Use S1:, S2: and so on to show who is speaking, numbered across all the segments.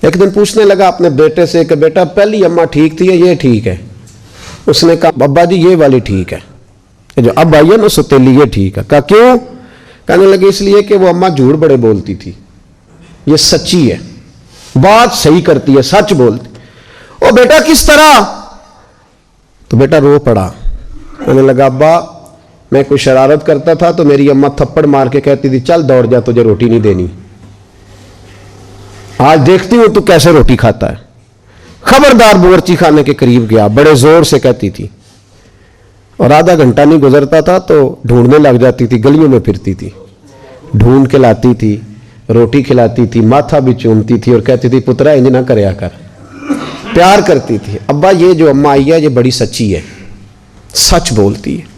S1: ایک دن پوچھنے لگا اپنے بیٹے سے کہ بیٹا پہلی اماں ٹھیک تھی یا یہ ٹھیک ہے؟ اس نے کہا ابا جی یہ والی ٹھیک ہے، جو اب آئی ہے نا ستیلی یہ ٹھیک ہے۔ کہا کیوں؟ کہنے لگے اس لیے کہ وہ اماں جھوٹ بڑے بولتی تھی، یہ سچی ہے، بات صحیح کرتی ہے، سچ بولتی۔ او بیٹا کس طرح؟ تو بیٹا رو پڑا، کہنے لگا ابا میں کوئی شرارت کرتا تھا تو میری اماں تھپڑ مار کے کہتی تھی چل دوڑ جا تجھے روٹی نہیں دینی، آج دیکھتی ہوں تو کیسے روٹی کھاتا ہے، خبردار باورچی خانے کے قریب گیا، بڑے زور سے کہتی تھی، اور آدھا گھنٹہ نہیں گزرتا تھا تو ڈھونڈنے لگ جاتی تھی، گلیوں میں پھرتی تھی، ڈھونڈ کے لاتی تھی، روٹی کھلاتی تھی، ماتھا بھی چومتی تھی اور کہتی تھی پترا انج نہ کریا کر، پیار کرتی تھی۔ ابا یہ جو اماں آئی ہے یہ بڑی سچی ہے، سچ بولتی ہے،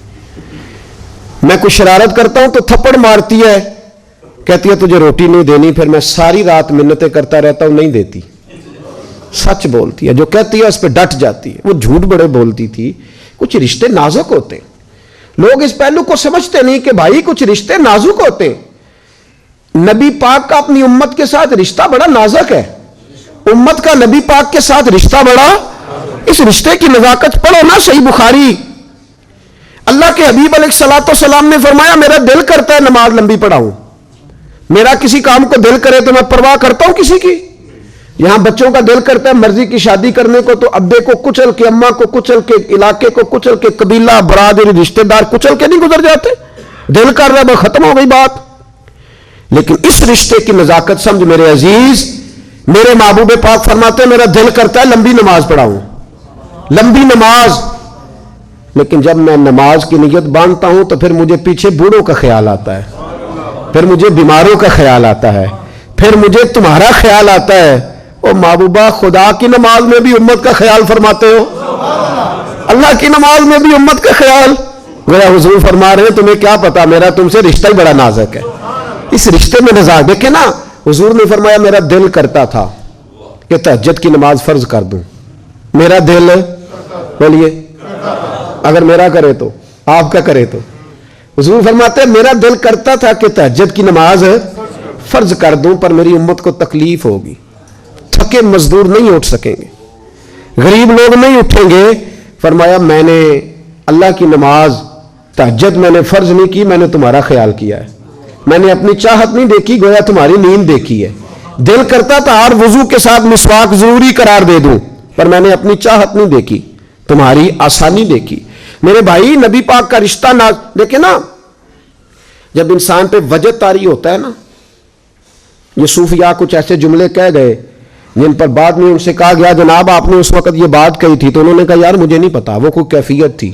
S1: میں کوئی شرارت کرتا ہوں تو تھپڑ مارتی ہے، کہتی ہے تجھے روٹی نہیں دینی، پھر میں ساری رات منتیں کرتا رہتا ہوں، نہیں دیتی، سچ بولتی ہے، جو کہتی ہے اس پہ ڈٹ جاتی ہے۔ وہ جھوٹ بڑے بولتی تھی۔ کچھ رشتے نازک ہوتے ہیں، لوگ اس پہلو کو سمجھتے نہیں کہ بھائی کچھ رشتے نازک ہوتے ہیں۔ نبی پاک کا اپنی امت کے ساتھ رشتہ بڑا نازک ہے، امت کا نبی پاک کے ساتھ رشتہ بڑا، اس رشتے کی نزاکت پڑھو نا صحیح بخاری۔ اللہ کے حبیب علیہ الصلوۃ والسلام نے فرمایا میرا دل کرتا ہے نماز لمبی پڑھاؤں، میرا کسی کام کو دل کرے تو میں پرواہ کرتا ہوں کسی کی؟ یہاں بچوں کا دل کرتا ہے مرضی کی شادی کرنے کو تو ابے کو کچل کے، اماں کو کچل کے، علاقے کو کچل کے، قبیلہ برادری رشتہ دار کچل کے نہیں گزر جاتے، دل کر رہا ہے ختم ہو گئی بات۔ لیکن اس رشتے کی نزاکت سمجھ میرے عزیز، میرے محبوب پاک فرماتے ہیں میرا دل کرتا ہے لمبی نماز پڑھاؤں، لمبی نماز، لیکن جب میں نماز کی نیت باندھتا ہوں تو پھر مجھے پیچھے بوڑھوں کا خیال آتا ہے، پھر مجھے بیماروں کا خیال آتا ہے، پھر مجھے تمہارا خیال آتا ہے۔ او محبوبہ خدا کی نماز میں بھی امت کا خیال فرماتے ہو، اللہ کی نماز میں بھی امت کا خیال۔ میرا حضور فرما رہے ہیں تمہیں کیا پتا میرا تم سے رشتہ ہی بڑا نازک ہے، اس رشتے میں نزاکت دیکھیں نا۔ حضور نے فرمایا میرا دل کرتا تھا کہ تہجد کی نماز فرض کر دوں، میرا دل، بولیے اگر میرا کرے تو آپ کا کرے تو، حضور فرماتے ہیں میرا دل کرتا تھا کہ تہجد کی نماز فرض کر دوں پر میری امت کو تکلیف ہوگی، تھکے مزدور نہیں اٹھ سکیں گے، غریب لوگ نہیں اٹھیں گے۔ فرمایا میں نے اللہ کی نماز تہجد میں نے فرض نہیں کی، میں نے تمہارا خیال کیا ہے، میں نے اپنی چاہت نہیں دیکھی، گویا تمہاری نیند دیکھی ہے۔ دل کرتا تھا ہر وضو کے ساتھ مسواک ضروری قرار دے دوں، پر میں نے اپنی چاہت نہیں دیکھی، تمہاری آسانی دیکھی۔ میرے بھائی نبی پاک کا رشتہ دیکھیں نا، جب انسان پہ وجہ طاری ہوتا ہے نا، یہ صوفیاء کچھ ایسے جملے کہہ گئے جن پر بعد میں ان سے کہا گیا جناب آپ نے اس وقت یہ بات کہی تھی، تو انہوں نے کہا یار مجھے نہیں پتا، وہ کوئی کیفیت تھی۔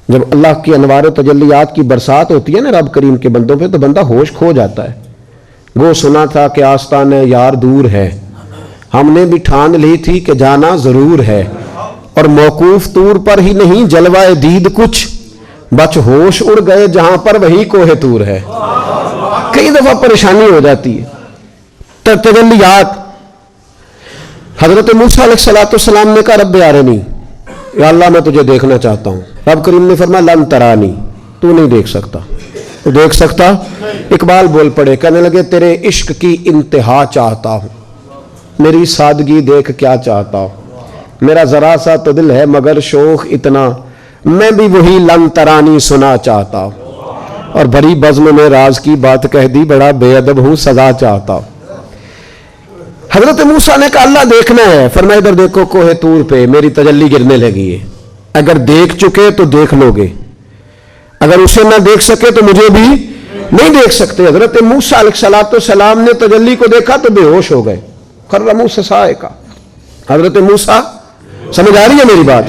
S1: جب اللہ کی انوار و تجلیات کی برسات ہوتی ہے نا رب کریم کے بندوں پہ تو بندہ ہوش کھو جاتا ہے۔ وہ سنا تھا کہ آستانِ یار دور ہے، ہم نے بھی ٹھان لی تھی کہ جانا ضرور ہے، اور موقوف طور پر ہی نہیں جلوہ دید کچھ، بچ ہوش اڑ گئے جہاں پر وہی کوہ طور ہے۔ کئی دفعہ پریشانی ہو جاتی ہے، تجلیات۔ حضرت موسیٰ علیہ السلام نے کہا رب ارنی، یا اللہ میں تجھے دیکھنا چاہتا ہوں۔ رب کریم نے فرمایا لن ترانی، تو نہیں دیکھ سکتا، تو دیکھ سکتا۔ اقبال بول پڑے، کہنے لگے تیرے عشق کی انتہا چاہتا ہوں، میری سادگی دیکھ کیا چاہتا ہوں، میرا ذرا سا تو دل ہے مگر شوق اتنا، میں بھی وہی لن ترانی سنا چاہتا ہوں، اور بڑی بزم میں راز کی بات کہہ دی، بڑا بے ادب ہوں سزا چاہتا ہوں۔ حضرت موسیٰ نے کہا اللہ دیکھنا ہے، فرمایا ادھر دیکھو کوہ طور پہ میری تجلی گرنے لگی ہے، اگر دیکھ چکے تو دیکھ لو گے، اگر اسے نہ دیکھ سکے تو مجھے بھی نہیں دیکھ سکتے۔ حضرت موسیٰ علیہ السلام نے تجلی کو دیکھا تو بے ہوش ہو گئے، خر موسیٰ صاعقہ۔ حضرت موسیٰ سمجھ آ رہی ہے میری بات؟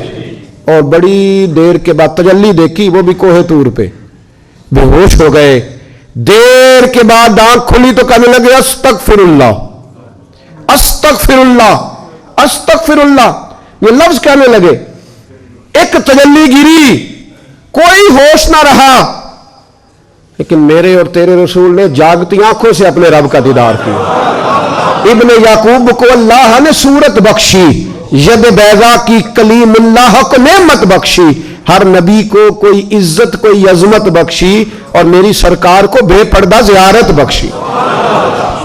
S1: اور بڑی دیر کے بعد تجلی دیکھی، وہ بھی کوہ طور پہ، بے ہوش ہو گئے۔ دیر کے بعد آنکھ کھلی تو کہنے لگے استغفر اللہ، استغفر اللہ، استغفر اللہ، یہ لفظ کہنے لگے۔ ایک تجلی گری، کوئی ہوش نہ رہا، لیکن میرے اور تیرے رسول نے جاگتی آنکھوں سے اپنے رب کا دیدار کیا۔ ابن یعقوب کو اللہ نے صورت بخشی، ید بیضا کی کلیم اللہ کو نعمت بخشی، ہر نبی کو کوئی عزت کوئی عظمت بخشی، اور میری سرکار کو بے پردہ زیارت بخشی۔